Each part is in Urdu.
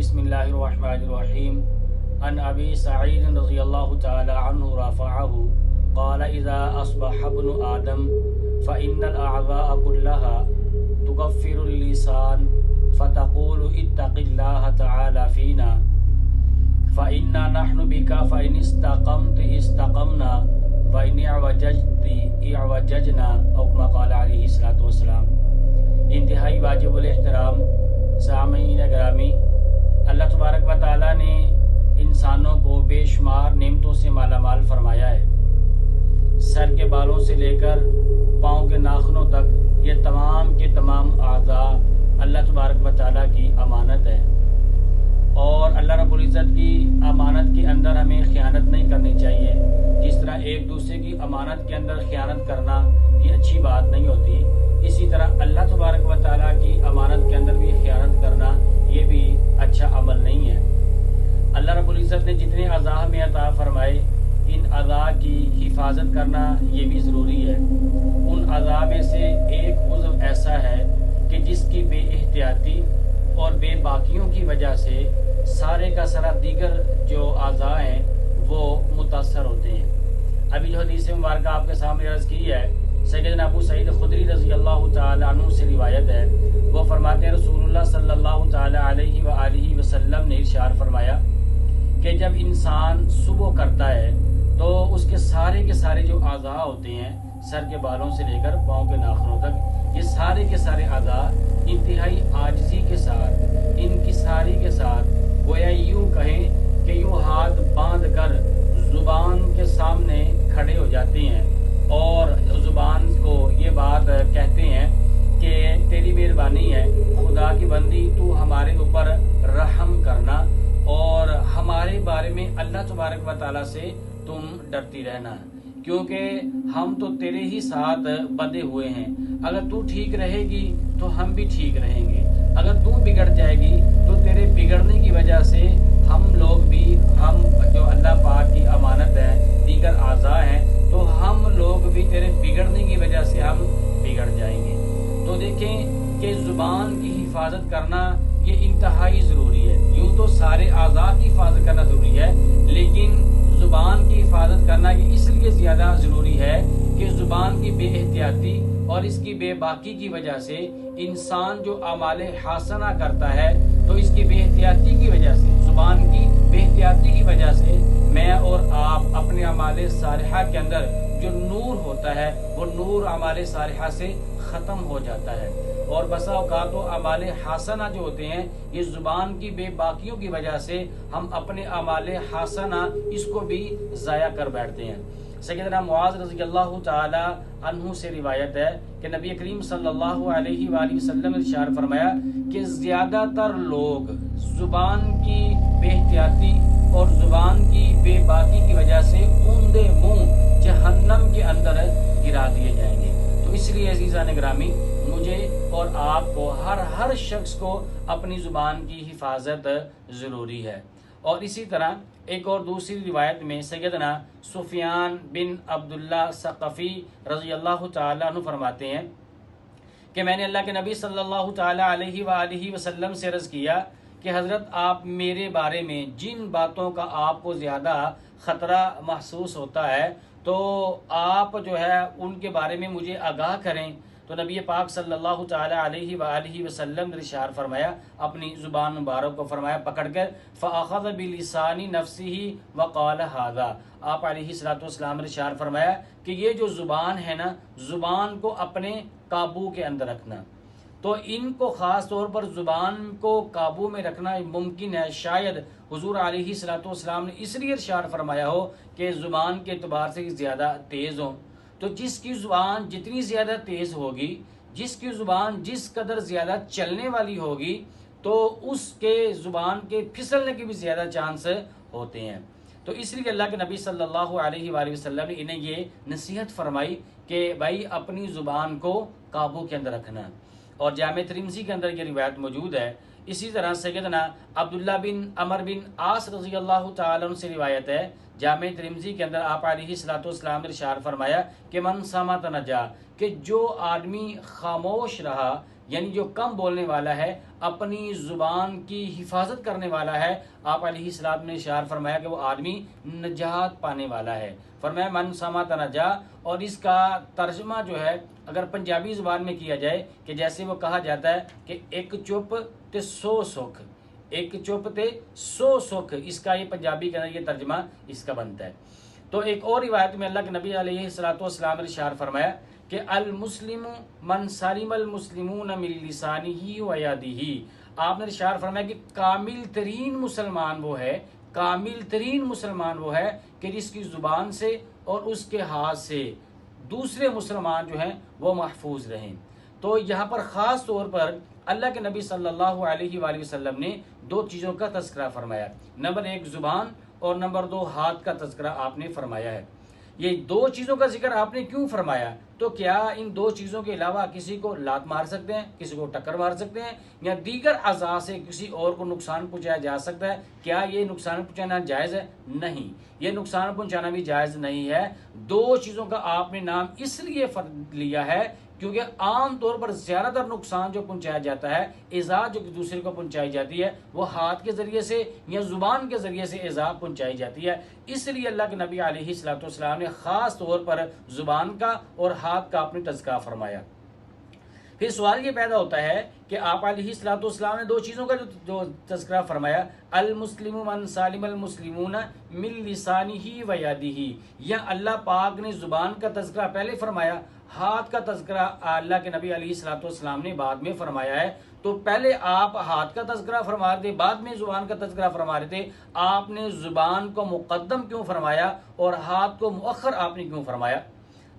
بسم اللہ الرحمن الرحیم عن ابی سعید رضی اللہ تعالی عنہ رفعہ قال اذا اصبح ابن آدم فإن الأعضاء كلها تكفر اللسان فتقول اتق الله تعالى فينا فإنا نحن بك فإن استقمت استقمنا وإن اعوججت اعوججنا او كما قال علیہ الصلوۃ والسلام۔ انتہائی واجب الاحترام سامعین گرامی، اللہ تبارک و تعالیٰ نے انسانوں کو بے شمار نعمتوں سے مالا مال فرمایا ہے۔ سر کے بالوں سے لے کر پاؤں کے ناخنوں تک یہ تمام کے تمام اعضاء اللہ تبارک و تعالیٰ کی امانت ہے، اور اللہ رب العزت کی امانت کے اندر ہمیں خیانت نہیں کرنی چاہیے۔ جس طرح ایک دوسرے کی امانت کے اندر خیانت کرنا یہ اچھی بات نہیں ہوتی، اسی طرح اللہ تبارک و تعالیٰ کی امانت کے اندر بھی خیانت کرنا یہ بھی اچھا عمل نہیں ہے۔ اللہ رب العزت نے جتنے اعضاء ہمیں عطا فرمائے، ان اعضاء کی حفاظت کرنا یہ بھی ضروری ہے۔ ان اعضاء میں سے ایک عضو ایسا ہے کہ جس کی بے احتیاطی اور بے باکیوں کی وجہ سے سارے کا سارا دیگر جو اعضاء ہیں وہ متاثر ہوتے ہیں۔ ابھی جو حدیث مبارکہ آپ کے سامنے عرض کی ہے، سیدنا ابو سعید خدری رضی اللہ تعالی عنہ سے روایت ہے، وہ فرماتے ہیں رسول اللہ صلی اللہ تعالی علیہ وآلہ وسلم نے ارشاد فرمایا کہ جب انسان صبح کرتا ہے تو اس کے سارے جو اعضاء ہوتے ہیں، سر کے بالوں سے لے کر پاؤں کے ناخنوں تک، یہ سارے کے سارے اعضاء انتہائی عاجزی کے ساتھ، انکساری کے ساتھ، گویا یوں کہیں کہ یوں ہاتھ باندھ کر زبان کے سامنے کھڑے ہو جاتے ہیں اور زبان کو یہ بات کہتے ہیں کہ تیری مہربانی ہے، خدا کی بندی تو ہمارے اوپر رحم کرنا اور ہمارے بارے میں اللہ تبارک و تعالیٰ سے تم ڈرتی رہنا، کیونکہ ہم تو تیرے ہی ساتھ بندھے ہوئے ہیں۔ اگر تو ٹھیک رہے گی تو ہم بھی ٹھیک رہیں گے، اگر تو بگڑ جائے گی تو تیرے بگڑنے کی وجہ سے ہم لوگ بھی، ہم جو اللہ پاک کی امانت ہے، دیگر اعضاء ہیں، تو ہم لوگ بھی تیرے بگڑنے کی وجہ سے ہم بگڑ جائیں گے۔ تو دیکھیں کہ زبان کی حفاظت کرنا یہ انتہائی ضروری ہے۔ یوں تو سارے اعضاء کی حفاظت کرنا ضروری ہے، لیکن زبان کی حفاظت کرنا یہ اس لیے زیادہ ضروری ہے کہ زبان کی بے احتیاطی اور اس کی بے باکی کی وجہ سے انسان جو اعمال حسنہ کرتا ہے تو اس کی بے احتیاطی کی وجہ سے، زبان کی بے احتیاطی کی وجہ سے میں اور آپ اپنے اعمال صالحہ کے اندر جو نور ہوتا ہے وہ نور اعمال صالحہ سے ختم ہو جاتا ہے، اور بسا اوقات و اعمال حسنہ جو ہوتے ہیں یہ زبان کی بے باکیوں کی وجہ سے ہم اپنے اعمال حسنہ اس کو بھی ضائع کر بیٹھتے ہیں۔ سیدنا معاذ رضی اللہ تعالی عنہ سے روایت ہے کہ نبی کریم صلی اللہ علیہ وآلہ وسلم نے ارشاد فرمایا کہ زیادہ تر لوگ زبان کی بے احتیاطی اور زبان کی بے باکی کی وجہ سے اوندے منہ جہنم کے اندر گرا دیے جائیں گے۔ تو اس لیے عزیزان گرامی، مجھے اور آپ کو، ہر شخص کو اپنی زبان کی حفاظت ضروری ہے۔ اور اسی طرح ایک اور دوسری روایت میں سیدنا سفیان بن عبداللہ ثقفی رضی اللہ تعالیٰ عنہ فرماتے ہیں کہ میں نے اللہ کے نبی صلی اللہ تعالیٰ علیہ وآلہ وسلم سے عرض کیا کہ حضرت آپ میرے بارے میں جن باتوں کا آپ کو زیادہ خطرہ محسوس ہوتا ہے تو آپ جو ہے ان کے بارے میں مجھے آگاہ کریں۔ تو نبی پاک صلی اللہ تعالی علیہ وآلہ وسلم نے ارشاد فرمایا، اپنی زبان مبارک کو فرمایا پکڑ کر، فَأَخَذَ بِلِسَانِ نَفْسِهِ وَقَالَ هَذَا، آپ علیہ الصلوۃ والسلام نے ارشاد فرمایا کہ یہ جو زبان ہے نا، زبان کو اپنے قابو کے اندر رکھنا۔ تو ان کو خاص طور پر زبان کو قابو میں رکھنا ممکن ہے، شاید حضور علیہ الصلوۃ والسلام نے اس لیے ارشاد فرمایا ہو کہ زبان کے اعتبار سے زیادہ تیز ہوں۔ تو جس کی زبان جتنی زیادہ تیز ہوگی، جس کی زبان جس قدر زیادہ چلنے والی ہوگی، تو اس کے زبان کے پھسلنے کے بھی زیادہ چانس ہوتے ہیں۔ تو اس لیے اللہ کے نبی صلی اللہ علیہ وآلہ وسلم نے انہیں یہ نصیحت فرمائی کہ بھائی اپنی زبان کو قابو کے اندر رکھنا، اور جامع ترمذی کے اندر یہ روایت موجود ہے۔ اسی طرح سیدنا عبداللہ بن عمر بن عاص رضی اللہ تعالیٰ عنہ سے روایت ہے، جامع ترمذی کے اندر آپ علیہ الصلوۃ والسلام نے ارشاد فرمایا کہ من صمت نجا، کہ جو آدمی خاموش رہا یعنی جو کم بولنے والا ہے، اپنی زبان کی حفاظت کرنے والا ہے، آپ علیہ السلام نے اشارہ فرمایا کہ وہ آدمی نجات پانے والا ہے۔ فرمایا من سمت نجا، اور اس کا ترجمہ جو ہے اگر پنجابی زبان میں کیا جائے کہ جیسے وہ کہا جاتا ہے کہ ایک چپ تے 100 سکھ، ایک چپ تے 100 سکھ، اس کا یہ پنجابی کا یہ ترجمہ اس کا بنتا ہے۔ تو ایک اور روایت میں اللہ کے نبی علیہ السلام نے ارشاد فرمایا کہ المسلم من سلم المسلمون من لسانہ و یدہ، آپ نے ارشاد فرمایا کہ کامل ترین مسلمان وہ ہے، کامل ترین مسلمان وہ ہے کہ جس کی زبان سے اور اس کے ہاتھ سے دوسرے مسلمان جو ہیں وہ محفوظ رہیں۔ تو یہاں پر خاص طور پر اللہ کے نبی صلی اللہ علیہ وآلہ وسلم نے 2 چیزوں کا تذکرہ فرمایا، نمبر 1 زبان اور نمبر 2 ہاتھ کا تذکرہ آپ نے فرمایا ہے۔ یہ 2 چیزوں کا ذکر آپ نے کیوں فرمایا؟ تو کیا ان 2 چیزوں کے علاوہ کسی کو لات مار سکتے ہیں، کسی کو ٹکر مار سکتے ہیں، یا دیگر اعضاء سے کسی اور کو نقصان پہنچایا جا سکتا ہے؟ کیا یہ نقصان پہنچانا جائز ہے؟ نہیں، یہ نقصان پہنچانا بھی جائز نہیں ہے۔ 2 چیزوں کا آپ نے نام اس لیے لیا ہے کیونکہ عام طور پر زیادہ تر نقصان جو پہنچایا جاتا ہے، ایذا جو دوسرے کو پہنچائی جاتی ہے، وہ ہاتھ کے ذریعے سے یا زبان کے ذریعے سے ایذا پہنچائی جاتی ہے۔ اس لیے اللہ کے نبی علیہ السلام نے خاص طور پر زبان کا اور ہاتھ کا اپنے تذکرہ فرمایا۔ پھر سوال یہ پیدا ہوتا ہے کہ آپ علیہ السلام نے 2 چیزوں کا جو تذکرہ فرمایا، المسلم من سالم المسلمون من لسانہ و یدہ، یا اللہ پاک نے زبان کا تذکرہ پہلے فرمایا، ہاتھ کا تذکرہ اللہ کے نبی علیہ السلام نے بعد میں فرمایا ہے۔ تو پہلے آپ ہاتھ کا تذکرہ فرما رہے تھے، بعد میں زبان کا تذکرہ فرما رہے تھے، آپ نے زبان کو مقدم کیوں فرمایا اور ہاتھ کو مؤخر آپ نے کیوں فرمایا؟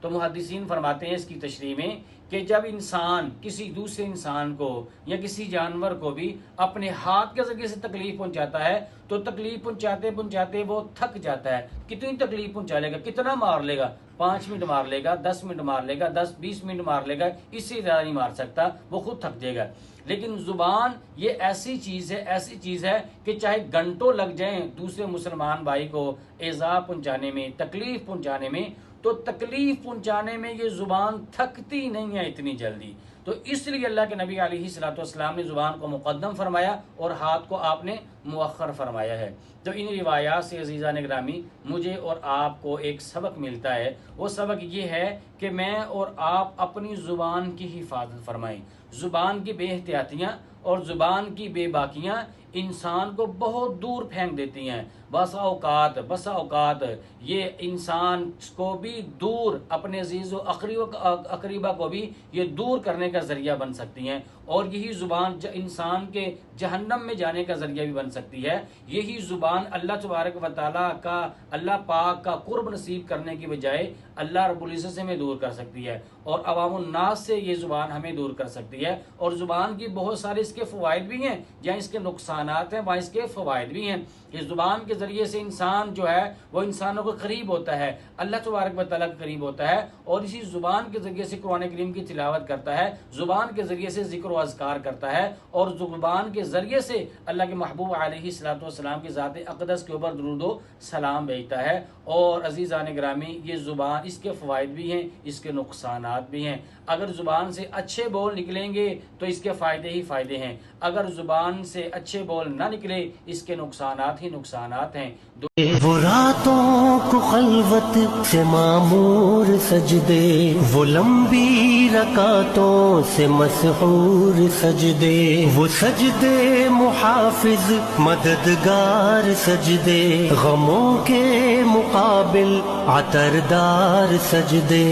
تو محدثین فرماتے ہیں اس کی تشریح میں کہ جب انسان کسی دوسرے انسان کو یا کسی جانور کو بھی اپنے ہاتھ کے ذریعے سے تکلیف پہنچاتا ہے تو تکلیف پہنچاتے پہنچاتے وہ تھک جاتا ہے۔ کتنی تکلیف پہنچا لے گا، کتنا مار لے گا؟ 5 منٹ مار لے گا، 10 منٹ مار لے گا، 10-20 منٹ مار لے گا، اس سے زیادہ نہیں مار سکتا، وہ خود تھک جائے گا۔ لیکن زبان یہ ایسی چیز ہے کہ چاہے گھنٹوں لگ جائیں دوسرے مسلمان بھائی کو ایذا پہنچانے میں، تکلیف پہنچانے میں، تو تکلیف پہنچانے میں یہ زبان تھکتی نہیں ہے اتنی جلدی۔ تو اس لیے اللہ کے نبی علیہ السلام نے زبان کو مقدم فرمایا اور ہاتھ کو آپ نے مؤخر فرمایا ہے۔ تو ان روایات سے عزیزان گرامی مجھے اور آپ کو ایک سبق ملتا ہے، وہ سبق یہ ہے کہ میں اور آپ اپنی زبان کی حفاظت فرمائیں۔ زبان کی بے احتیاطیاں اور زبان کی بے باکیاں انسان کو بہت دور پھینک دیتی ہیں۔ بسا اوقات یہ انسان کو بھی دور، اپنے عزیز و اقریبا کو بھی یہ دور کرنے کا ذریعہ بن سکتی ہیں، اور یہی زبان انسان کے جہنم میں جانے کا ذریعہ بھی بن سکتی ہے۔ یہی زبان اللہ تبارک و تعالیٰ کا، اللہ پاک کا قرب نصیب کرنے کی بجائے اللہ رب العزت سے ہمیں دور کر سکتی ہے، اور عوام الناس سے یہ زبان ہمیں دور کر سکتی ہے۔ اور زبان کی بہت سارے اس کے فوائد بھی ہیں، جہاں اس کے نقصانات ہیں وہاں اس کے فوائد بھی ہیں۔ اس زبان کے ذریعے سے انسان جو ہے وہ انسانوں کو قریب ہوتا ہے، اللہ تبارک و تعالیٰ کے قریب ہوتا ہے، اور اسی زبان کے ذریعے سے قرآن کریم کی تلاوت کرتا ہے، زبان کے ذریعے سے ذکر و اذکار کرتا ہے، اور زبان کے ذریعے سے اللہ کے محبوب علیہ السلام کی ذات اقدس کے اوپر درود و سلام بھیجتا ہے۔ اور عزیزان گرامی یہ زبان، اس کے فوائد بھی ہیں، اس کے نقصانات بھی ہیں۔ اگر زبان سے اچھے بول نکلیں گے تو اس کے فائدے ہی فائدے ہیں، اگر زبان سے اچھے بول نہ نکلے اس کے نقصانات ہی نقصانات ہیں۔ وہ راتوں کو خلوت سے معمور سجدے، وہ لمبی رکعتوں سے مسحور سجدے، وہ سجدے محافظ مددگار سجدے، غموں کے مقابل عطردار سجدے۔